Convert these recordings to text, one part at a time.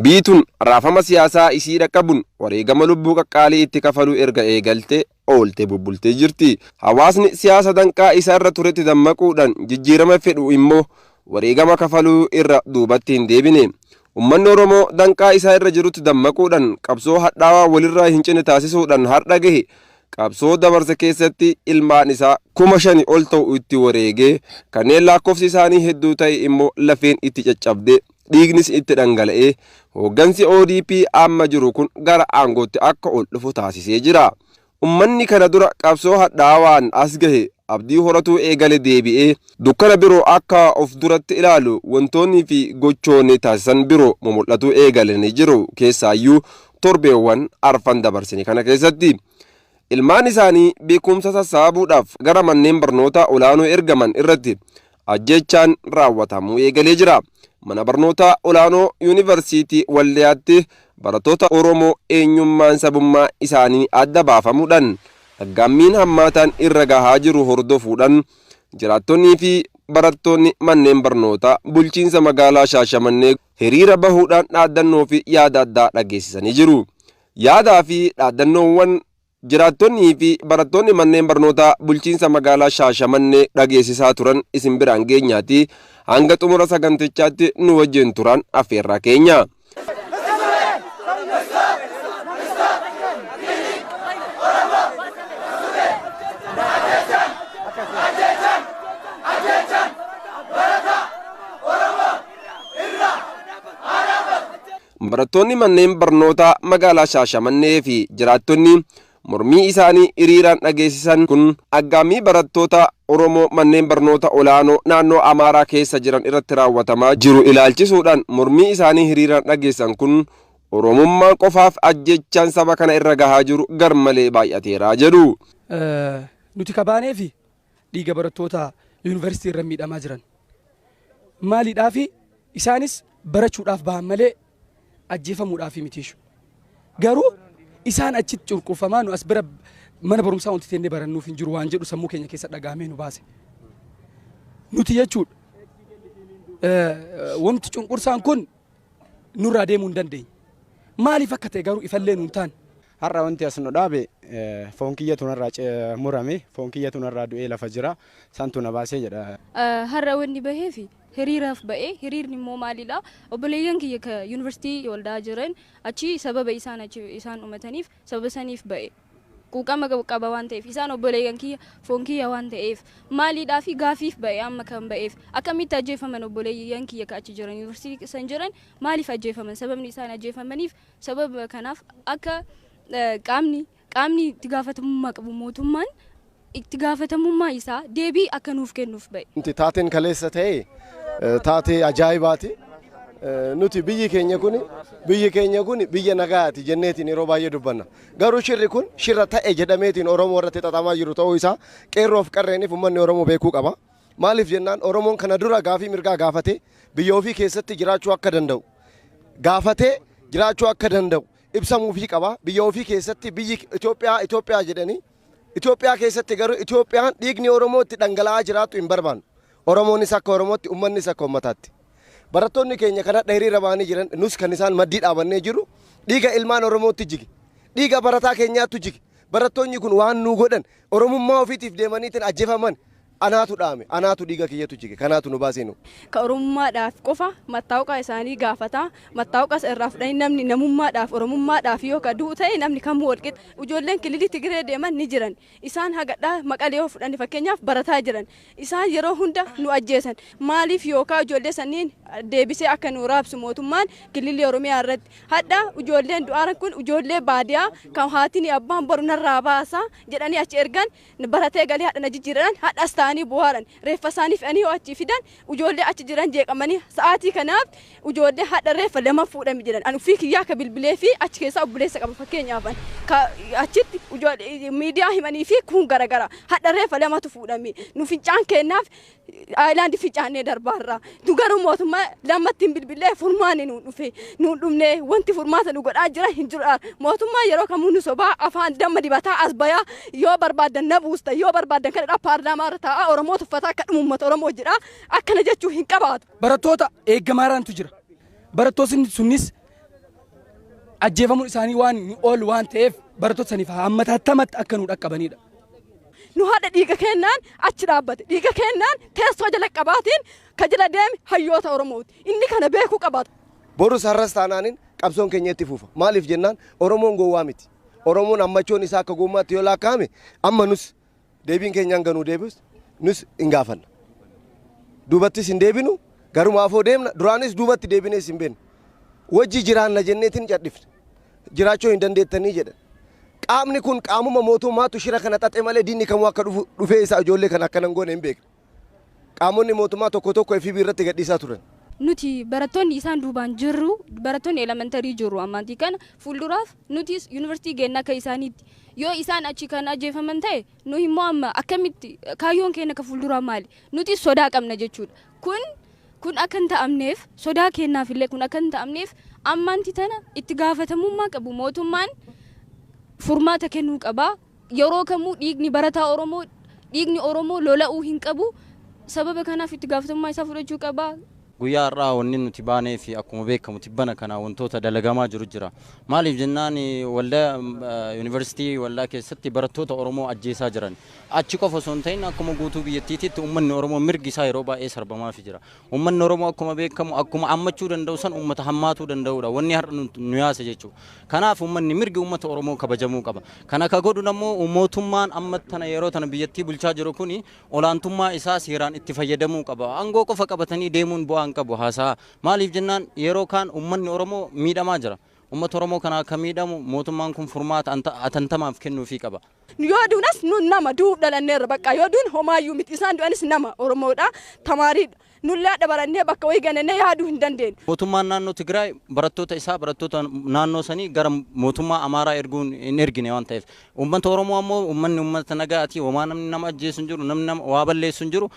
Dubbiitun raafama siyaasaa isiidha qabun wareegama lubbuu qaqqaalii itti kafaluu erga eegalte oolte bubbultee jirti. Hawaasni siyaasa danqaa isaa irra turetti dammaquudhaan jijjiirama fedhu immoo wareegama kafaluu irra duubatti hin deebine. Uummanni Oromoo danqaa isaa irra jirutti dammaquudhaan qabsoo hadhaawaa walirraa hin cine taasisuudhaan har'a gahe qabsoo dabarse keessatti ilmaan isaa 5,000 ol ta'u itti wareegee kanneen lakkoofsi isaanii hedduu ta'e immoo lafeen itti caccabde dhiignis itti dhangala'ee hooggansi ODP amma jiru kun gara aangootti akka ol dhufu taasisee jira. Uummanni kana dura qabsoo hadhaawaan as gahe abdii horatuu eegale deebi'ee dukkana biroo akka of duratti ilaalu wantoonni fi gochoonni taasisan biroo mul'atuu eegalanii jiru. Keessaayyuu torbeewwan arfan dabarsine kana keessatti ilmaan isaanii beekumsa sassaabuudhaaf gara manneen barnoota olaanoo ergaman irratti ajjechaan raawwatamuu eegalee jira. Mana barnoota olaanoo yuunivarsiitii Waldiyaatti barattoota Oromoo eenyummaan sabummaa isaanii adda baafamuudhaan aggaammiin hammaataan irra gahaa jiru hordofuudhaan jiraattonnii fi barattoonni manneen barnoota bulchiinsa magaalaa Shaashamannee hiriira bahuudhaan dhaadannoo fi yaada addaa dhageessisanii jiru. Yaadaa fi dhaadannoowwan jiraattonnii fi barattoonni manneen barnoota bulchiinsa magaalaa Shaashamannee dhageessisaa turan isin biraan geenyaati. Hanga xumura sagantichaatti nu wajjin turan affeerraa keenya. Barattoonni manneen barnoota magaalaa Shaashamannee fi jiraattonni mormii isaanii hiriiraan dhageessisan kun aggaammii barattoota Oromoo manneen barnoota olaanoo naannoo Amaaraa keessa jiran irratti raawwatamaa jiru ilaalchisuudhaan mormii isaanii hiriiraan dhageessan kun Oromummaa qofaaf ajjechaan saba kana irra gahaa jiru garmalee baay'ateeraa jedhu. Nuti kabaanee fi dhiiga barattoota yuunivarsiitii irra miidhamaa jiran maaliidhaaf isaanis barachuudhaaf bahan malee ajjeefamuudhaaf mitiishu. Garuu isaan achitti cunqurfamaa nu as bira mana barumsaa wanti tennee barannuuf hin jiru waan jedhu sammuu keenya keessa dhagaamee nu baase. Nuti jechuudha wanti cunqursaan kun nurraa deemuu hin dandeenye. Maaliif akka ta'e garuu ifallee nuun taane. Har'a wanti as nu dhaabe foon kiyya tunarraa murame foon kiyya tunarraa du'ee lafa jira santu na baasee jedha. Har'a wanni baheefi hiriiraaf ba'ee hiriirni immoo maalidha? Obboleeyyan kiyya ka yuunivarsiitii waldaa jiran achi sababa isaan uummataniif sababa saniif ba'e. Quuqama qaba waan ta'eef isaan obboleeyyan kiyya foon kiyya waan ta'eef maalidhaa fi gaafiif ba'e amma kan ba'eef akkamitti ajjeefaman obboleeyyan kiyya ka achi jiran yuunivarsiitii san jiran maaliif ajjeefaman sababni isaan ajjeefamaniif sababa kanaaf akka qaamni itti gaafatamummaa qabu mootummaan itti gaafatamummaa isaa deebii akka nuuf kennuuf ba'e. Taateen kaleessa ta'e taatee ajaa'ibaati. Nuti biyyi keenya kun biyya nagaati jenneetiin yeroo baay'ee dubbanna. Garuu shirri kun shirra ta'e jedhameetiin Oromoo irratti xaxamaa jiru ta'uu isaa qeerroof qarreeniif uummanni Oromoo beekuu qaba. Maaliif jennaan Oromoon kana dura gaafii mirgaa gaafate biyya ofii keessatti jiraachuu akka danda'u gaafatee jiraachuu akka danda'u ibsamuufii qaba. Biyya ofii keessatti biyyi Itoophiyaa jedhanii Itoophiyaa keessatti garuu Itoophiyaan dhiigni Oromoo itti dhangala'aa jiraatu hin barbaannu. Oromoonis akka Oromootti uummannis akka uummataatti. Barattoonni keenya kana hiriira ba'anii jiran nus kan isaan maddii dhaabannee jiru dhiiga ilmaan Oromootti jige dhiiga barataa keenyaatti jige barattoonni kun waan nu godhan Oromummaa ofiitiif deemaniitiin ajjeefaman anaatu dhaame anaatu dhiiga kiyyatu jige kanaatu nu baasee nu. Ka Oromummaadhaaf qofa mattaawqa isaanii gaafata mattaawqa irraa fudhanii namni namummaadhaaf Oromummaadhaaf yoo ka du'u ta'e namni kamuu walqixa ijoolleen kililii Tigiree deeman ni jiran isaan hagadhaa Maqalee yoo fudhanii fakkeenyaaf barataa jiran isaan yeroo hunda nu ajjeesan maaliif yookaan ijoollee sanniin deebisee akka nu raabsu mootummaan kililii Oromiyaa irratti hadda ijoolleen du'aaran kun ijoollee baadiyaa kan haatiin abbaan boru narraa baasa jedhanii achi ergan baratee galee hadha na jijjiiran hadhas ta'anii bu'aaran reeffa isaanii fe'anii achi fidan ijoollee achi jiran jeeqamanii sa'aatii kanaaf ijoollee hadha reeffa lama fuudhame jedhan an ufii kiyyaa ka bilbilee fi achi keessaa obboleessa qaba fakkeenyaaf achitti miidiyaa himanii fi kun garagara hadha reeffa lamatu fuudhame nu fincaan kennaaf aayilaandii fincaannee darbaarraa nu garuu mootummaa lamatti bilbilee furmaani nu dhufe nu dhumne wanti furmaata nu godhaa jira hin jiru mootummaa yeroo kamuu nu sobaa afaan damma dibataa as bayaa yoo barbaadan na buusta yoo barbaadan kana paarlaamaa irra taa'aa Oromoo tuffataa akka dhumu uummata Oromoo jedha akkana jechuu hin qabaatu. Barattoota eeggamaaraantu jira. Barattoonni sunnis ajjeefamuun isaanii waan ol waan ta'eef barattoota saniif hammatatti akka nu dhaqqabanidha. Nu haadha dhiiga kennaan achi dhaabbate dhiiga kennaan teessoo jala qabaatiin ka jala deeme hayyoota Oromooti. Inni kana beekuu qabaata. Boru sarras taanaanin qabsoon keenya itti fufa. Maaliif jennaan Oromoon gowwaa miti. Oromoon ammachoon isaa akka gommaatti yoo lakkaa'ame amma nus deebiin keenyaan ganuu deebis nus hin gaafanna. Duubattis hin deebinu garuma afoo deemna duraanis duubatti deebinees hin beeknu. Wajji jiraanna jenneetiin cadhifne. Jiraachuu hin dandeettanii jedhan. Qaamni kun qaamuma mootummaatu shira kana xaxee malee diinni kamuu akka dhufee isaa ijoollee kan akkanan goone hin beekne. Qaamonni mootummaa tokko tokko FB irratti gadhiisaa turan. Nuti barattoonni isaan duubaan jirru barattoonni elementarii jirru ammaantii kana fuulduraaf nuti yuunivarsiitii geennaa akka isaaniitti yoo isaan achi kan ajjeefaman ta'e nu immoo amma akkamitti kaayyoon keenya akka fuulduraa maali nuti sodaa qabna jechuudha. Kun akka hin ta'amneef sodaa kennaafillee kun akka hin ta'amneef ammaantii tana itti gaafatamummaa qabu mootummaan furmaata kennuu qaba. Yeroo kamuu dhiigni barataa Oromoo dhiigni Oromoo lola'uu hin qabu. Sababa kanaaf itti gaafatamummaa isaa fudhachuu qaba. Guyyaa irraa wanni nuti baanee fi akkuma beekamu tibbana kana wantoota dalagamaa jiru jira. Maaliif jennaan waldaa yuunivarsiitii waldaa keessatti barattoota Oromoo ajjeesaa jiran. Achi qofa osoo hin ta'in akkuma guutuu biyyattiitti uummanni Oromoo mirgi isaa yeroo baay'ee sarbamaa jira. Uummanni Oromoo akkuma beekamu akkuma ammachuu danda'u san uummata hammaatuu danda'udha. Wanni har'a nu yaasa jechuudha. Kanaaf uummanni mirgi uummata Oromoo kabajamuu qaba. Kana ka godhu ammoo mootummaan amma tana yeroo tana biyyattii bulchaa jiru kuni olaantummaa isaa seeraan itti fayyadamuu qaba. Aangoo qofa qabatanii deemuun bu'aa qabu haasaa maaliif jennaan yeroo kaan uummanni Oromoo miidhamaa jira. Uummata Oromoo kana akka miidhamu mootummaan kun furmaata atantamaaf kennuufii qaba. Yoo duunas nun nama du'uuf dhalanneerra bakka yoo duun homaayyuu miti isaan du'anis nama Oromoodha tamaariidha. Nullaa dabarannee bakka wayii ganannee yaaduu hin dandeenyu. Mootummaan naannoo Tigraay barattoota isaa barattoota naannoo sanii gara mootummaa Amaaraa erguun hin ergine waan ta'eef uummata Oromoo ammoo uummanni uummata nagaati homaa namni nama ajjeesu hin jiru namni nama waa balleessu hin jiru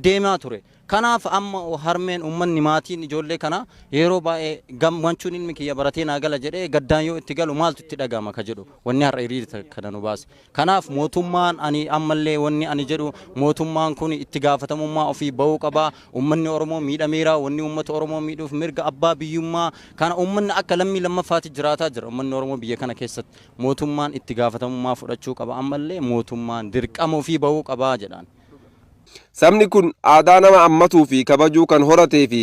deemaa ture. Kanaaf amma harmeen uummanni maatiin ijoollee kana yeroo baay'ee gammachuun ilmi kiyya baratee naa gala jedhee gaddaan yoo itti galu maaltu itti dhagama ka jedhu wanni har'a hiriirta kana nu baase. Kanaaf mootummaan ani ammallee wanni ani jedhu mootummaan kun itti gaafatamummaa ofii bahuu qaba. Uummanni Oromoo miidhameera wanni uummata Oromoo miidhuuf mirga abbaa biyyummaa kana uummanni akka lammii lammaffaatti jiraataa jira. Uummanni Oromoo biyya kana keessatti mootummaan itti gaafatamummaa fudhachuu qaba ammallee mootummaan dirqama ofii bahuu qaba jedhaan. Sabni kun aadaa nama ammatuu fi kabajuu kan horatee fi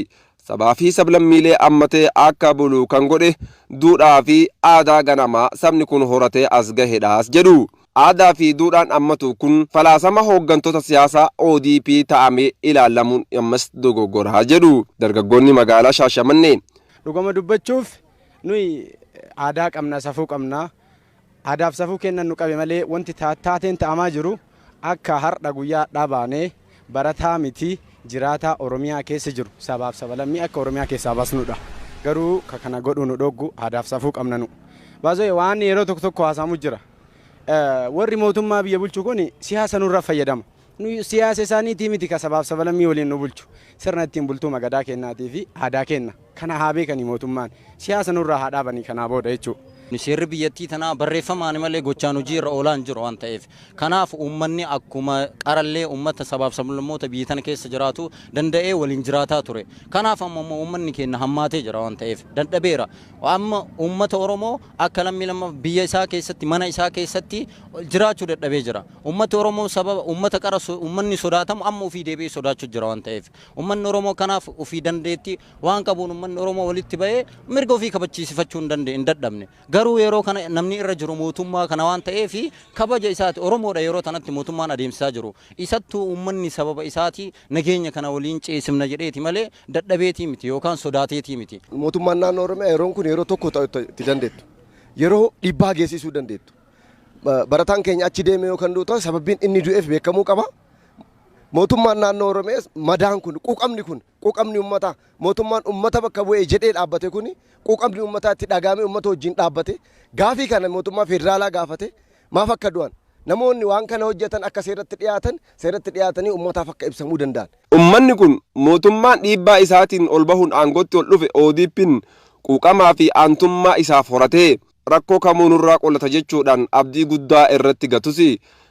sabaa fi sablammiilee ammatee akka bulu kan godhe duudhaa fi aadaa ganamaa sabni kun horatee as gahedhaas jedhu. Aadaa fi duudhaan ammatu kun falaasama hooggantoota siyaasaa ODP ta'amee ilaalamuun ammas dogoggoraa jedhu dargaggoonni magaalaa Shaashamannee. Dhugama dubbachuuf nuyi aadaa qabna safuu qabna. Aadaaf safuu kennan nu qabe malee wanti taateen ta'amaa jiru akka har'a guyyaa dhabaanee barataa miti jiraataa Oromiyaa keessa jiru sabaaf sablammii akka Oromiyaa keessaa baasnudha. Garuu kana godhu nu dhoggu aadaaf safuu qabna nu. Baasoo waan yeroo tokko haasamu jira. Warri mootummaa biyya bulchu kun siyaasa nurra fayyadama. Nu siyaasa isaaniitii miti ka sabaaf sablammii waliin nu bulchu. Sirna ittiin bultuu magadaa kennaatii fi aadaa kenna. Kana haa beekanii mootummaan siyaasa nurraa haa dhaabanii kanaa booda jechuudha. Seerri biyyattii tanaa barreeffamaan malee gochaan hojii irra oolaan jiru waan ta'eef kanaaf uummanni akkuma qarallee uummata sabaaf sablammoota biyya tana keessa jiraatu danda'ee waliin jiraataa ture. Kanaaf amma uummanni keenya hammaatee jira waan ta'eef dadhabeera. Amma uummata Oromoo akka lammii lama biyya isaa keessatti mana isaa keessatti jiraachuu dadhabee jira. Uummata Oromoo sababa uummata qara uummanni sodaatamu amma ofii deebi'ee sodaachuu jira waan ta'eef uummanni Oromoo kanaaf ofii dandeetti waan qabuun uummanni Oromoo walitti bahee mirga ofii kabachiisifachuu hin dadhabne. Garuu yeroo kana namni irra jiru mootummaa kana waan ta'eef kabaja isaati Oromoodha yeroo tanatti mootummaan adeemsisaa jiru. Isattuu uummanni sababa isaati nageenya kana waliin ceesifna jedheeti malee dadhabeetii miti yookaan sodaateetii miti. Mootummaan naannoo Oromiyaa yeroon kun yeroo tokko itti dandeettu. Yeroo dhiibbaa geessisuu dandeettu. Barataan keenya achi deeme yookaan duutaa sababiin inni du'eef beekamuu qaba. Mootummaan naannoo Oromiyaas madaan kun quuqamni uummataa mootummaan uummata bakka bu'ee jedhee dhaabbate kun quuqamni uummataa itti dhagaame uummata wajjin dhaabbate gaafii kana mootummaa federaalaa gaafate maaf akka du'an namoonni waan kana hojjetan akka seeratti dhiyaatanii uummataaf akka ibsamuu danda'an. Uummanni kun mootummaan dhiibbaa isaatiin ol bahuun aangootti ol dhufe ODP'n quuqamaa fi aantummaa isaaf horatee rakkoo kamuu nurraa qolata jechuudhaan abdii guddaa irratti gatusi.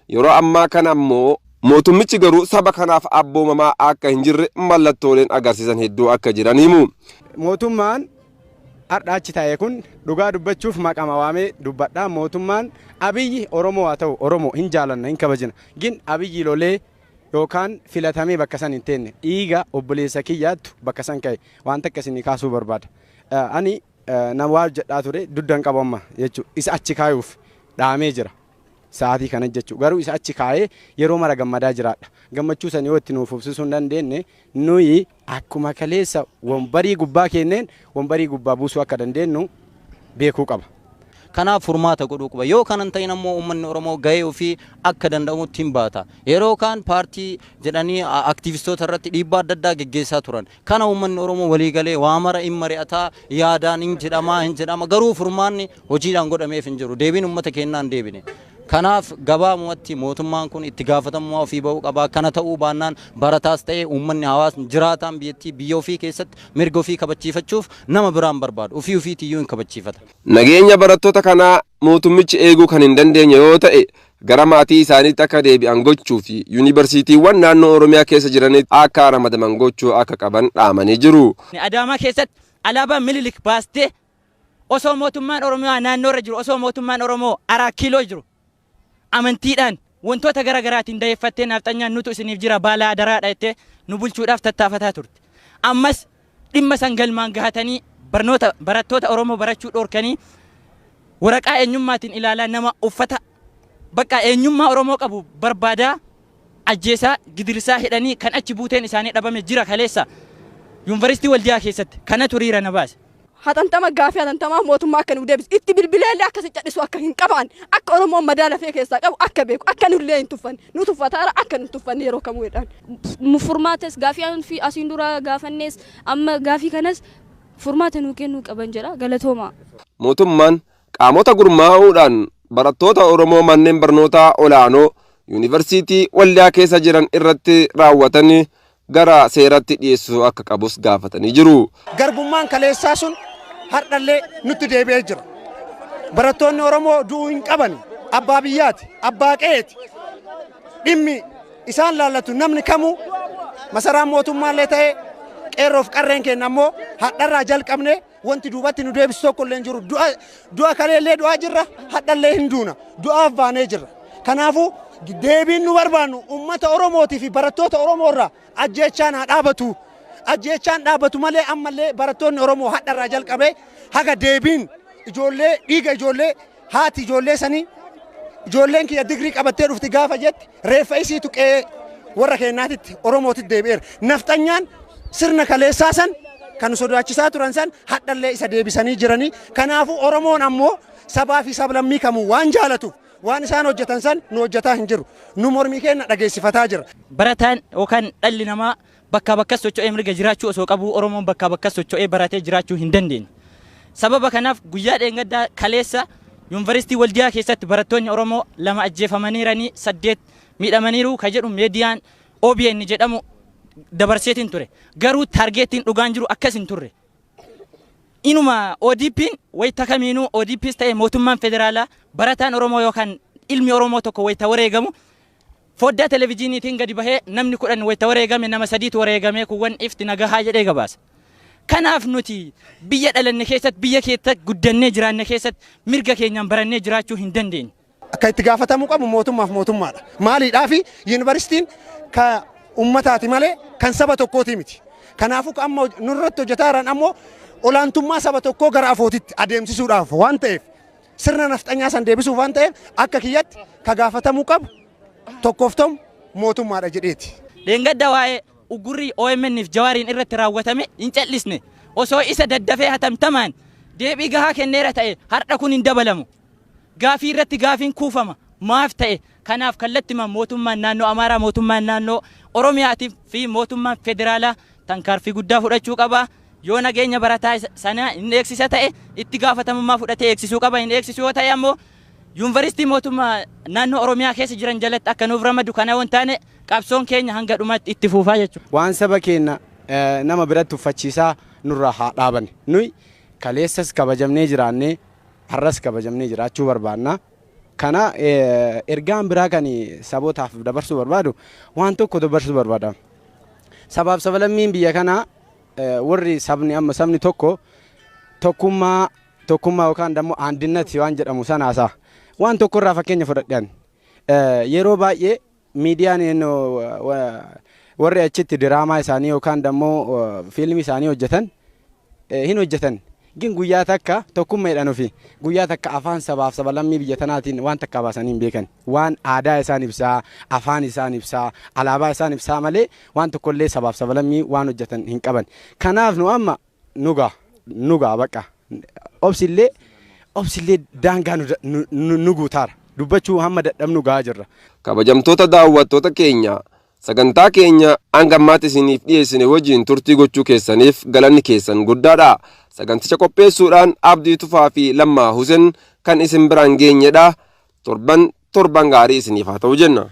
Yeroo ammaa kana ammoo mootummichi garuu saba kanaaf abboomamaa akka hin jirre mallattooleen agarsiisan hedduu akka jiran himu. Mootummaan har'a achi taa'e kun dhugaa dubbachuuf maqama waamee dubbadhaa mootummaan Abiyyi Oromoo haa ta'u Oromoo hin jaalanna hin kabajina gin Abiyyi lolee yookaan filatamee bakka san hin teenne dhiiga obboleessa kiyyaattu bakka san ka'e wanta akkasii kaasuu barbaada. Ani nama waa jedhaa ture duddan qabamma jechuudha isa achi kaayuuf dhaamee jira. Sa'aatii kana jechuudha garuu isa achi kaayee yeroo mara gammadaa jiraadha. Gammachuu san yoo itti nuuf ibsisuu hin dandeenye nuyi akkuma kaleessa wambarii gubbaa kenneen wambarii gubbaa buusuu akka dandeenyu beekuu qaba. Kanaaf furmaata godhuu qaba. Yoo kanan ta'in ammoo uummanni Oromoo gahee ofii akka danda'amutti hin baata. Yeroo kaan paartii jedhanii aktivistoota irratti dhiibbaa adda addaa geggeessaa turan. Kana uummanni Oromoo walii galee waa mara hin mari'ataa yaadaan hin jedhama garuu furmaanni hojiidhaan godhameef hin jiru. Deebiin uummata keenyaan deebine. Kanaaf gabaabumatti mootummaan kun itti gaafatamummaa ofii bahuu qaba. Kana ta'uu baannaan barataas ta'ee uummanni hawaasni jiraataan biyyattii biyya ofii keessatti mirga ofii kabachiifachuuf nama biraan barbaadu. Ofii ofiitiyyuu hin kabachiifata. Nageenya barattoota kanaa mootummichi eeguu kan hin dandeenye yoo ta'e gara maatii isaaniitti akka deebi'an gochuu fi yuunivarsiitiiwwan naannoo Oromiyaa keessa jiranitti akka ramadaman gochuu akka qaban dhaamanii jiru. Adaamaa keessatti alaabaa Minilik baastee osoo mootummaan Oromiyaa naannoo irra jiru osoo mootummaan Oromoo 4 kiiloo jiru. Amantiidhaan wantoota garaagaraatiin dayeeffattee nafxanyaan nutu isiniif jira baala adaraadha jettee nu bulchuudhaaf tattaafataa turte. Ammas dhimma san galmaan gahatanii barattoota Oromoo barachuu dhorkanii waraqaa eenyummaatiin ilaalaa nama uffata bakka eenyummaa Oromoo qabu barbaadaa ajjeesaa gidirsaa hidhanii kan achi buuteen isaanii dhabame jira kaleessa yuunivarsiitii Waldiyaa keessatti kanatu riira na baase. Hatantama gaafii hatantamaa mootummaa akka nu deebisu itti bilbileellee akkasi cadhisu akka hin qaban akka Oromoon madaala fee keessaa qabu akka beeku akka nullee hin tuffanne nu tuffataara akka nu tuffanne yeroo kamuu jedhan. Furmaates gaafii fi asiin dura gaafannees amma gaafii kanas furmaata nuu kennuu qaban jedha galatooma. Mootummaan qaamota gurmaa'uudhaan barattoota Oromoo manneen barnootaa olaanoo yuunivarsiitii Waldiyaa keessa jiran irratti raawwatanii gara seeratti dhiyeessuu akka qabus gaafatanii jiru. Garbummaan kaleessaa sun hardhallee nutti deebi'ee jira. Barattoonni Oromoo du'uu hin qaban abbaa biyyaati abbaa qe'eeti. Dhimmi isaan laallatu namni kamuu masaraan mootummaallee ta'ee qeerroof qarreen keenya ammoo hadharraa jalqabne wanti duubatti nu deebisu tokko illee hin jiru. Du'a kaleellee du'aa jirra hadhallee hin duuna du'aaf baanee jirra. Kanaafuu deebiin nu barbaannu uummata Oromootii fi barattoota Oromoo irraa ajjeechaan haa dhaabatu. Ajjeechaan dhaabatu malee ammallee barattoonni Oromoo hadharraa jalqabee haga deebiin ijoollee dhiiga ijoollee haati ijoollee sanii ijoolleen kiyya digrii qabattee dhufti gaafa jetti reeffa isiitu qe'ee warra keenyaatitti Oromootitti deebi'eera. Nafxanyaan sirna kaleessaa san kan sodaachisaa turan san hadhallee isa deebisanii jiranii. Kanaafuu Oromoon ammoo sabaa fi sablammii kamuu waan jaalatuuf waan isaan hojjetan san nu hojjetaa hin jiru. Nu mormii keenya dhageessifataa jira. Barataan yookaan dhalli namaa bakka bakka socho'ee mirga jiraachuu osoo qabu Oromoon bakka bakka socho'ee baratee jiraachuu hin dandeenye. Sababa kanaaf guyyaa dheengaddaa kaleessa yuunivarsiitii Waldiyaa keessatti barattoonni Oromoo 2 ajjeefamaniiranii 8 miidhamaniiru ka jedhu meediyaan OBN jedhamu dabarseetiin ture. Garuu taargeettiin dhugaan jiru akkas hin turre. Inuma ODP'n wayita kamiinuu ODP's ta'e mootummaan federaalaa barataan Oromoo yookaan ilmi Oromoo tokko wayita wareegamu foddaa televiziiniitiin gadi bahee namni 10 wayita wareegame nama 3tu wareegame kuwwan ifti nagahaa jedhee gabaasa. Kanaaf nuti biyya dhalanne keessatti biyya keessatti guddannee jiraanne keessatti mirga keenyaan barannee jiraachuu hin dandeenye. Akka itti gaafatamuu qabu mootummaaf mootummaadha. Maaliidhaaf yuunivarsiitiin ka ummataati malee kan saba tokkooti miti. Kanaafuu amma nurratti hojjetaa jiran ammoo olaantummaa saba tokkoo gara afootitti adeemsisuudhaaf waan ta'eef sirna nafxanyaa san deebisuuf waan ta'eef akka kiyyatti ka gaafatamuu qabu tokkoof ta'u mootummaadha jedheeti. Dheengadda waa'ee ugurrii OMN'if Jawaariin irratti raawwatame hin callisne osoo isa daddafee hatamtamaan deebii gahaa kenneera ta'e har'a kun hin dabalamu. Gaafii irratti gaafiin kuufama maaf ta'e kanaaf kallattimaan mootummaan naannoo Amaaraa mootummaan naannoo Oromiyaatiif fi mootummaan federaalaa tankaarfii guddaa fudhachuu qaba. Yoo nageenya barataa sana hin eegsisa ta'e itti gaafatamummaa fudhatee eegsisuu qaba. Hin eegsisuu yoo ta'e ammoo yuunivarsiitii mootummaa naannoo Oromiyaa keessa jiran jalatti akka nuuf ramadu kana waan taane qabsoon keenya hanga dhumaatti itti fufaa jechuudha. Waan saba keenya nama biratti uffachiisaa nurraa haa dhaaban. Nuyi kaleessas kabajamnee jiraannee har'as kabajamnee jiraachuu barbaanna. Kana ergaan biraa kan sabootaaf dabarsuu barbaadu waan tokko dabarsuu barbaada. Sabaaf sablammiin biyya kanaa warri sabni amma sabni tokko tokkummaa yookaan dammoo andinnati waan jedhamu sanaasaa waan tokkorraa fakkeenya fudhadhan yeroo baay'ee miidiyaan warri achitti diraamaa isaanii yookaan dammoo fiilmii isaanii hojjetan hin hojjetan gin guyyaa takka tokkummaadhaan ofi guyyaa takka afaan sabaaf sabalammii biyya tanaatiin waan takka baasanii hin beekan waan aadaa isaan ibsaa afaan isaan ibsaa alaabaa isaan ibsaa malee waan tokkollee sabaaf sabalammii waan hojjetan hin qaban kanaaf nu amma nugaa baqa obsillee daangaa nu guutaara dubbachuu hamma dadhabnu gahaa jirra. Kabajamtoota daawwattoota keenya sagantaa keenya hanga ammaatti isiniif dhiyeessine wajjin turtii gochuu keessaniif galanni keessan guddaadha. Saganticha qopheessuudhaan Abdii Tufaa fi Lammaa Huseen kan isin biraan geenyedha. Torban gaarii isiniif haa ta'u jenna.